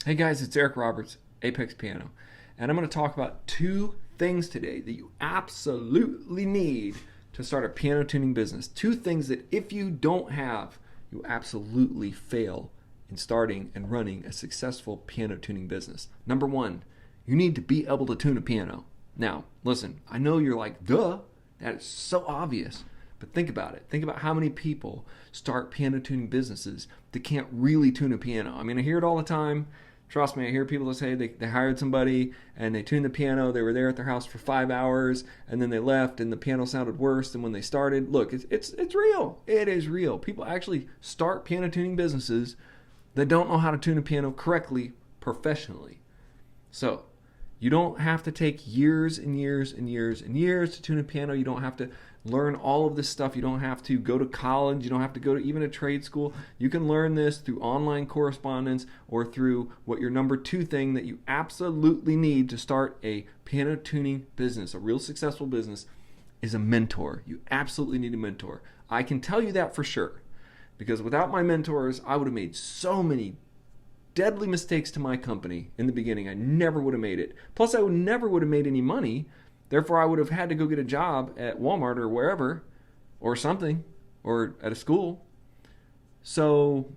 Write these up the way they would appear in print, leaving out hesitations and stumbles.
Hey guys, it's Eric Roberts, Apex Piano, and I'm going to talk about two things today that you absolutely need to start a piano tuning business. Two things that if you don't have, you absolutely fail in starting and running a successful piano tuning business. Number one, you need to be able to tune a piano. Now, listen, I know you're like, duh, that is so obvious. But think about it. Think about how many people start piano tuning businesses that can't really tune a piano. I mean, I hear it all the time. Trust me, I hear people that say they hired somebody and they tuned the piano. They were there at their house for 5 hours and then they left and the piano sounded worse than when they started. Look, it's real. It is real. People actually start piano tuning businesses that don't know how to tune a piano correctly professionally. So you don't have to take years and years and years and years to tune a piano. You don't have to learn all of this stuff. You don't have to go to college. You don't have to go to even a trade school. You can learn this through online correspondence or through what your number two thing that you absolutely need to start a piano tuning business, a real successful business, is a mentor. You absolutely need a mentor. I can tell you that for sure, because without my mentors, I would have made so many deadly mistakes to my company in the beginning. I never would have made it. Plus, I never would have made any money. Therefore, I would have had to go get a job at Walmart or wherever, or something, or at a school. So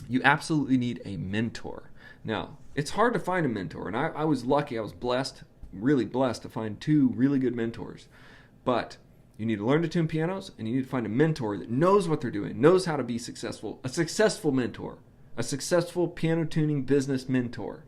you absolutely need a mentor. Now, it's hard to find a mentor, and I was lucky. I was blessed, really blessed, to find two really good mentors. But you need to learn to tune pianos, and you need to find a mentor that knows what they're doing, knows how to be successful, a successful mentor, a successful piano tuning business mentor.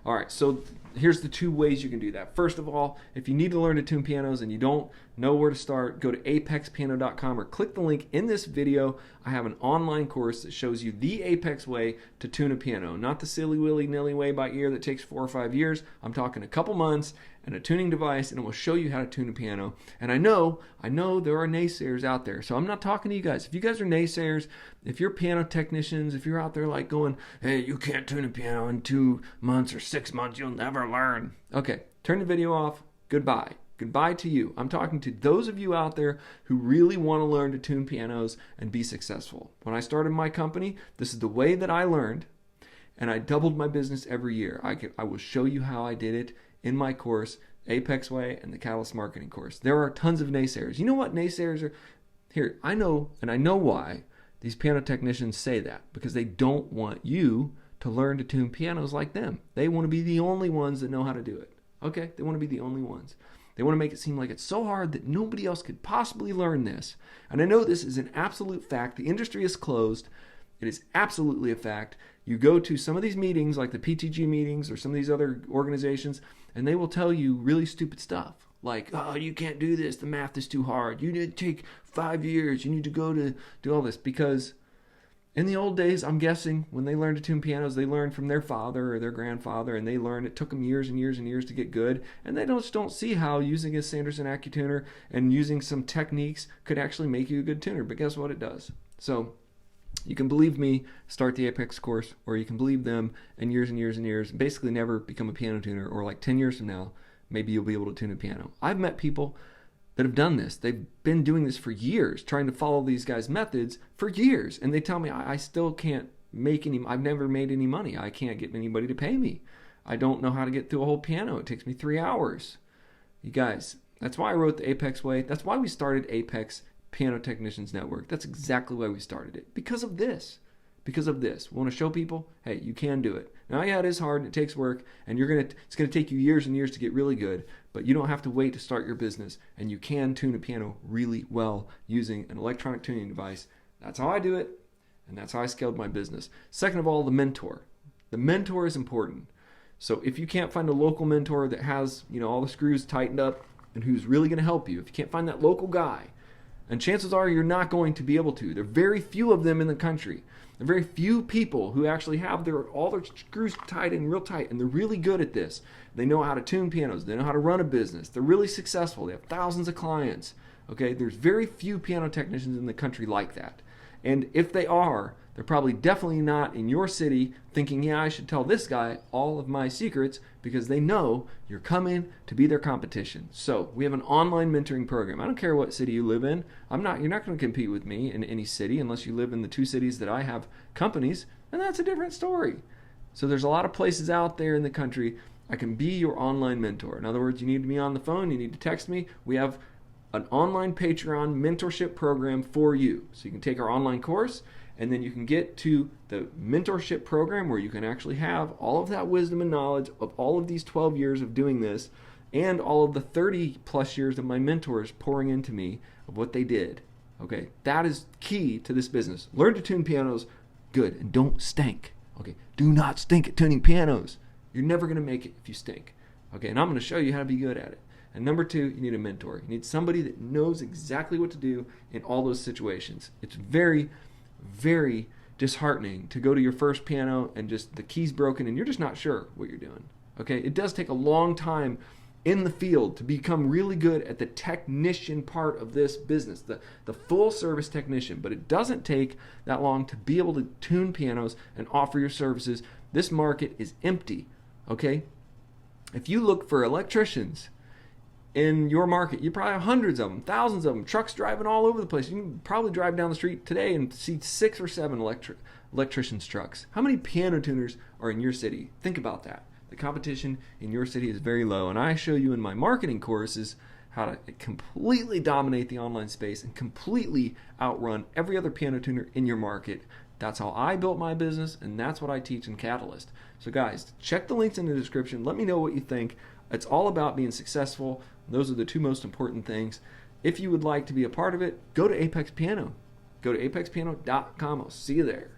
All right, so here's the two ways you can do that. First of all, if you need to learn to tune pianos and you don't know where to start, go to apexpiano.com or click the link in this video. I have an online course that shows you the Apex way to tune a piano, not the silly willy-nilly way by ear that takes 4 or 5 years. I'm talking a couple months and a tuning device, and it will show you how to tune a piano. And I know there are naysayers out there, so I'm not talking to you guys. If you guys are naysayers, if you're piano technicians, if you're out there like going, hey, you can't tune a piano in 2 months or 6 months, you'll never learn. Okay, turn the video off. Goodbye. Goodbye to you. I'm talking to those of you out there who really want to learn to tune pianos and be successful. When I started my company, this is the way that I learned, and I doubled my business every year. I will show you how I did it in my course, Apex Way and the Catalyst Marketing course. There are tons of naysayers. You know what naysayers are? Here, I know, and I know why these piano technicians say that, because they don't want you to learn to tune pianos like them. They want to be the only ones that know how to do it. Okay? They want to be the only ones. They want to make it seem like it's so hard that nobody else could possibly learn this. And I know this is an absolute fact. The industry is closed. It is absolutely a fact. You go to some of these meetings, like the PTG meetings or some of these other organizations, and they will tell you really stupid stuff. Like, oh, you can't do this. The math is too hard. You need to take 5 years. You need to go to do all this. Because in the old days, I'm guessing, when they learned to tune pianos, they learned from their father or their grandfather, and they learned it took them years and years and years to get good. And they don't see how using a Sanderson AccuTuner and using some techniques could actually make you a good tuner. But guess what? It does. So you can believe me, start the Apex course, or you can believe them and years and years and years, basically never become a piano tuner, or like 10 years from now, maybe you'll be able to tune a piano. I've met people that have done this. They've been doing this for years, trying to follow these guys' methods for years, and they tell me, I still can't make any, I've never made any money. I can't get anybody to pay me. I don't know how to get through a whole piano. It takes me 3 hours. You guys, that's why I wrote the Apex Way. That's why we started Apex Piano Technicians Network. That's exactly why we started it. Because of this. Because of this. We want to show people, hey, you can do it. Now, yeah, it is hard and it takes work, and it's going to take you years and years to get really good, but you don't have to wait to start your business, and you can tune a piano really well using an electronic tuning device. That's how I do it, and that's how I scaled my business. Second of all, the mentor. The mentor is important. So if you can't find a local mentor that has, all the screws tightened up and who's really going to help you, if you can't find that local guy, and chances are you're not going to be able to. There are very few of them in the country. There are very few people who actually have all their screws tied in real tight, and they're really good at this. They know how to tune pianos. They know how to run a business. They're really successful. They have thousands of clients. Okay, there's very few piano technicians in the country like that. And if they are, they're probably definitely not in your city thinking, yeah, I should tell this guy all of my secrets, because they know you're coming to be their competition. So we have an online mentoring program. I don't care what city you live in. You're not going to compete with me in any city unless you live in the 2 cities that I have companies, and that's a different story. So there's a lot of places out there in the country I can be your online mentor. In other words, you need to be on the phone, you need to text me. We have an online Patreon mentorship program for you. So you can take our online course, and then you can get to the mentorship program where you can actually have all of that wisdom and knowledge of all of these 12 years of doing this and all of the 30 plus years of my mentors pouring into me of what they did. Okay, that is key to this business. Learn to tune pianos good and don't stink. Okay, do not stink at tuning pianos. You're never going to make it if you stink. Okay, and I'm going to show you how to be good at it. And number 2, you need a mentor. You need somebody that knows exactly what to do in all those situations. It's very, very disheartening to go to your first piano and just the key's broken and you're just not sure what you're doing. Okay, it does take a long time in the field to become really good at the technician part of this business, the full service technician, but it doesn't take that long to be able to tune pianos and offer your services. This market is empty. Okay, if you look for electricians in your market, you probably have hundreds of them, thousands of them, trucks driving all over the place. You can probably drive down the street today and see 6 or 7 electricians' trucks. How many piano tuners are in your city? Think about that. The competition in your city is very low, and I show you in my marketing courses how to completely dominate the online space and completely outrun every other piano tuner in your market. That's how I built my business, and that's what I teach in Catalyst. So guys, check the links in the description. Let me know what you think. It's all about being successful. Those are the 2 most important things. If you would like to be a part of it, go to Apex Piano. Go to apexpiano.com. I'll see you there.